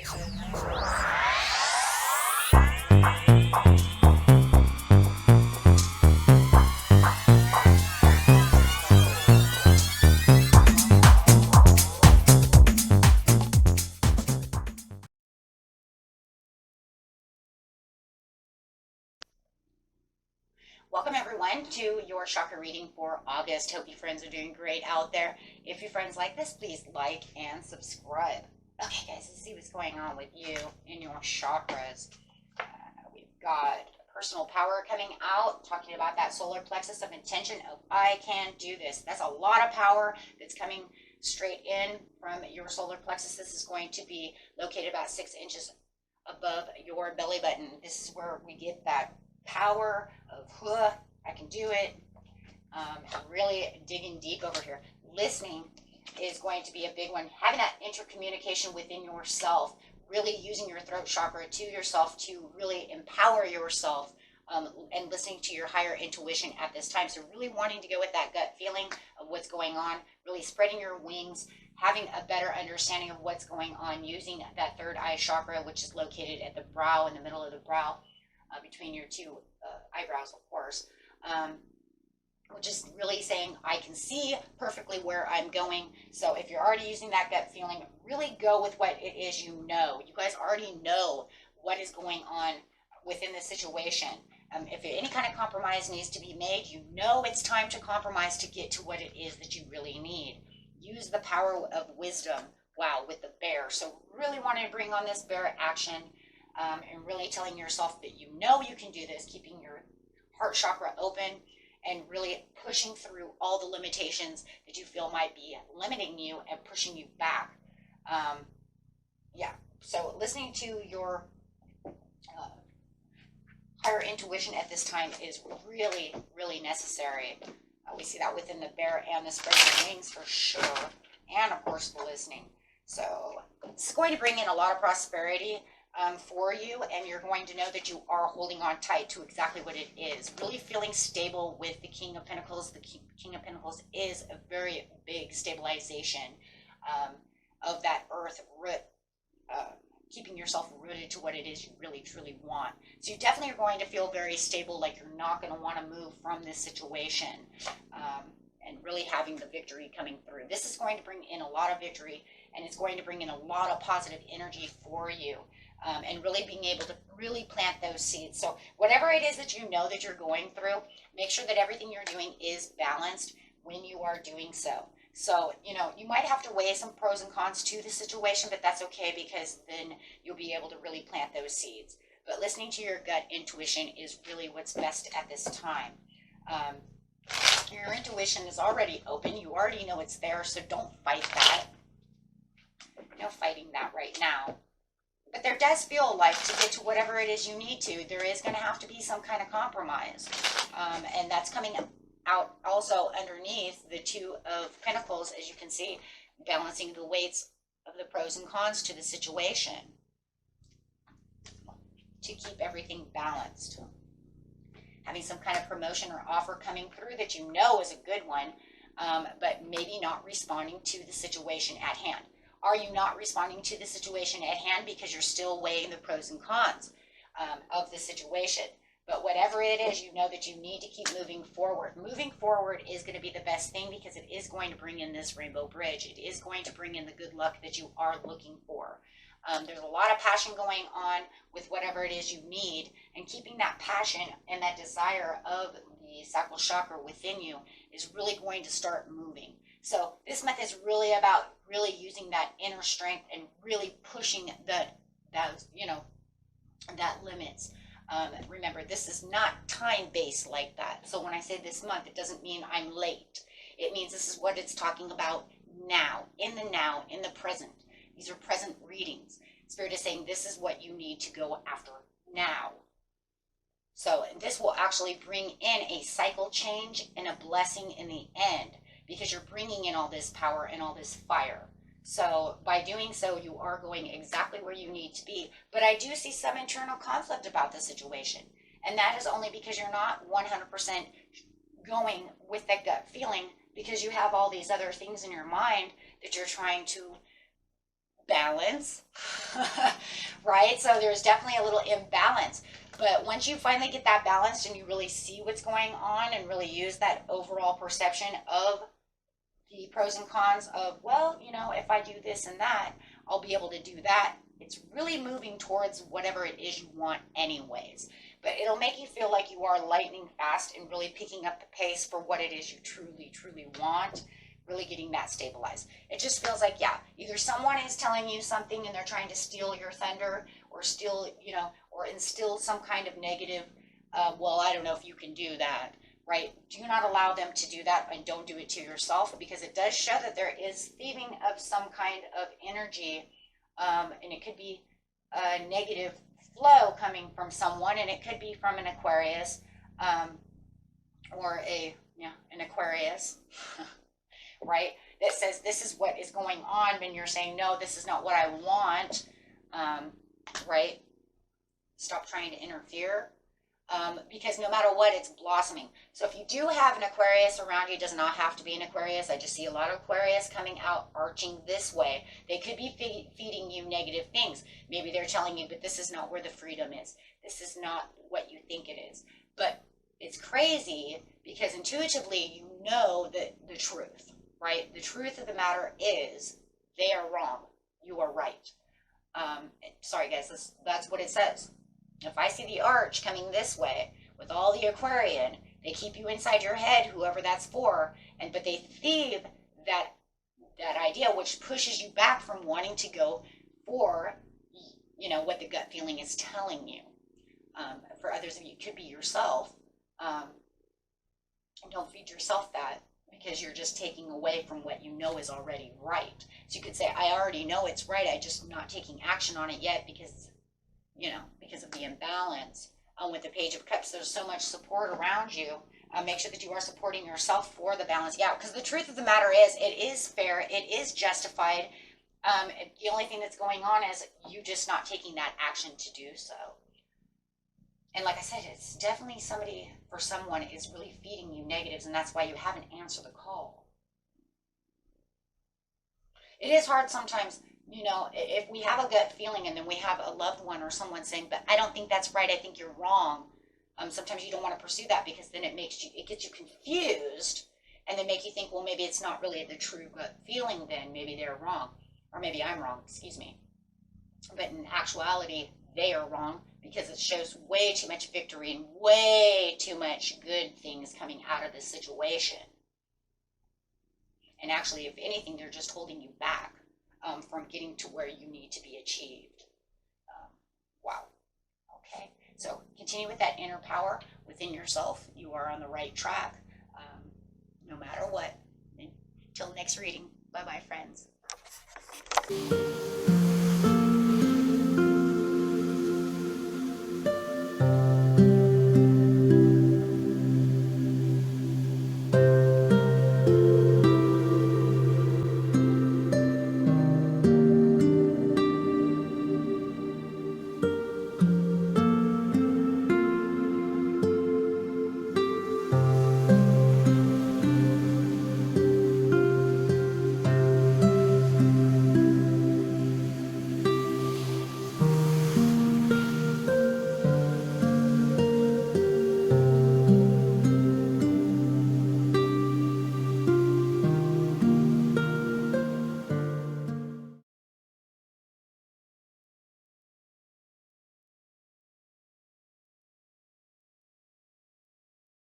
Welcome everyone to your chakra reading for August. Hope you friends are doing great out there. If your friends like this, please like and subscribe. Okay guys, let's see what's going on with you in your chakras. We've got personal power coming out, talking about that solar plexus of intention of I can do this. That's a lot of power that's coming straight in from your solar plexus. This is going to be located about 6 inches above your belly button. This is where we get that power of I can do it. Really digging deep over here. Listening is going to be a big one. Having that intercommunication within yourself, really using your throat chakra to yourself to really empower yourself, and listening to your higher intuition at this time. So really wanting to go with that gut feeling of what's going on, really spreading your wings, having a better understanding of what's going on, using that third eye chakra, which is located at the brow, in the middle of the brow, between your two eyebrows, of course, which is really saying I can see perfectly where I'm going. So if you're already using that gut feeling, really go with what it is you know. You guys already know what is going on within the situation. If any kind of compromise needs to be made, you know it's time to compromise to get to what it is that you really need. Use the power of wisdom. Wow, with the bear. So really wanting to bring on this bear action. And really telling yourself that you know you can do this, keeping your heart chakra open and really pushing through all the limitations that you feel might be limiting you and pushing you back. So listening to your higher intuition at this time is really, really necessary. We see that within the bear and the spread your wings for sure, and of course the listening. So it's going to bring in a lot of prosperity for you, and you're going to know that you are holding on tight to exactly what it is. Really feeling stable with the King of Pentacles. The King of Pentacles is a very big stabilization of that earth root, keeping yourself rooted to what it is you really truly want. So you definitely are going to feel very stable, like you're not going to want to move from this situation, and really having the victory coming through. This is going to bring in a lot of victory, and it's going to bring in a lot of positive energy for you. And really being able to really plant those seeds. So whatever it is that you know that you're going through, make sure that everything you're doing is balanced when you are doing so. So, you might have to weigh some pros and cons to the situation, but that's okay, because then you'll be able to really plant those seeds. But listening to your gut intuition is really what's best at this time. Your intuition is already open. You already know it's there, so don't fight that. No fighting that right now. But there does feel like to get to whatever it is you need to, there is going to have to be some kind of compromise. And that's coming out also underneath the Two of Pentacles, as you can see, balancing the weights of the pros and cons to the situation to keep everything balanced. Having some kind of promotion or offer coming through that you know is a good one, but maybe not responding to the situation at hand. Are you not responding to the situation at hand because you're still weighing the pros and cons of the situation? But whatever it is, you know that you need to keep moving forward. Moving forward is going to be the best thing, because it is going to bring in this rainbow bridge. It is going to bring in the good luck that you are looking for. There's a lot of passion going on with whatever it is you need, and keeping that passion and that desire of the sacral chakra within you is really going to start moving. So this month is really about really using that inner strength and really pushing that limits. Remember, this is not time-based like that. So when I say this month, it doesn't mean I'm late. It means this is what it's talking about now, in the present. These are present readings. Spirit is saying this is what you need to go after now. So this will actually bring in a cycle change and a blessing in the end, because you're bringing in all this power and all this fire. So by doing so, you are going exactly where you need to be. But I do see some internal conflict about the situation. And that is only because you're not 100% going with that gut feeling, because you have all these other things in your mind that you're trying to balance, right? So there's definitely a little imbalance. But once you finally get that balanced and you really see what's going on and really use that overall perception of the pros and cons of, well, you know, if I do this and that, I'll be able to do that. It's really moving towards whatever it is you want anyways. But it'll make you feel like you are lightning fast and really picking up the pace for what it is you truly, truly want, really getting that stabilized. It just feels like, yeah, either someone is telling you something and they're trying to steal your thunder or steal, you know, or instill some kind of negative, well, I don't know if you can do that, right? Do not allow them to do that, and don't do it to yourself, because it does show that there is thieving of some kind of energy, and it could be a negative flow coming from someone, and it could be from an Aquarius, or an Aquarius, right? That says this is what is going on, and you're saying, no, this is not what I want, right? Stop trying to interfere. Because no matter what, it's blossoming. So if you do have an Aquarius around you, it does not have to be an Aquarius. I just see a lot of Aquarius coming out, arching this way. They could be feeding you negative things. Maybe they're telling you, but this is not where the freedom is. This is not what you think it is. But it's crazy because intuitively you know the truth, right? The truth of the matter is they are wrong. You are right. Sorry, guys, that's what it says. If I see the arch coming this way with all the Aquarian, they keep you inside your head, whoever that's for, but they thieve that idea, which pushes you back from wanting to go for, you know, what the gut feeling is telling you. For others of you, it could be yourself. And don't feed yourself that, because you're just taking away from what you know is already right. So you could say, I already know it's right, I just not taking action on it yet because, you know, because of the imbalance. With the Page of Cups, there's so much support around you. Make sure that you are supporting yourself for the balance. Yeah, because the truth of the matter is, it is fair, it is justified. The only thing that's going on is you just not taking that action to do so. And like I said, it's definitely somebody, for someone, is really feeding you negatives, and that's why you haven't answered the call. It is hard sometimes, you know, if we have a gut feeling and then we have a loved one or someone saying, but I don't think that's right, I think you're wrong. Sometimes you don't want to pursue that, because then it gets you confused, and then make you think, well, maybe it's not really the true gut feeling then. Maybe they're wrong, or maybe I'm wrong, excuse me. But in actuality, they are wrong, because it shows way too much victory and way too much good things coming out of this situation. And actually, if anything, they're just holding you back from getting to where you need to be achieved. Wow. Okay. So continue with that inner power within yourself. You are on the right track, no matter what. Until next reading. Bye-bye, friends.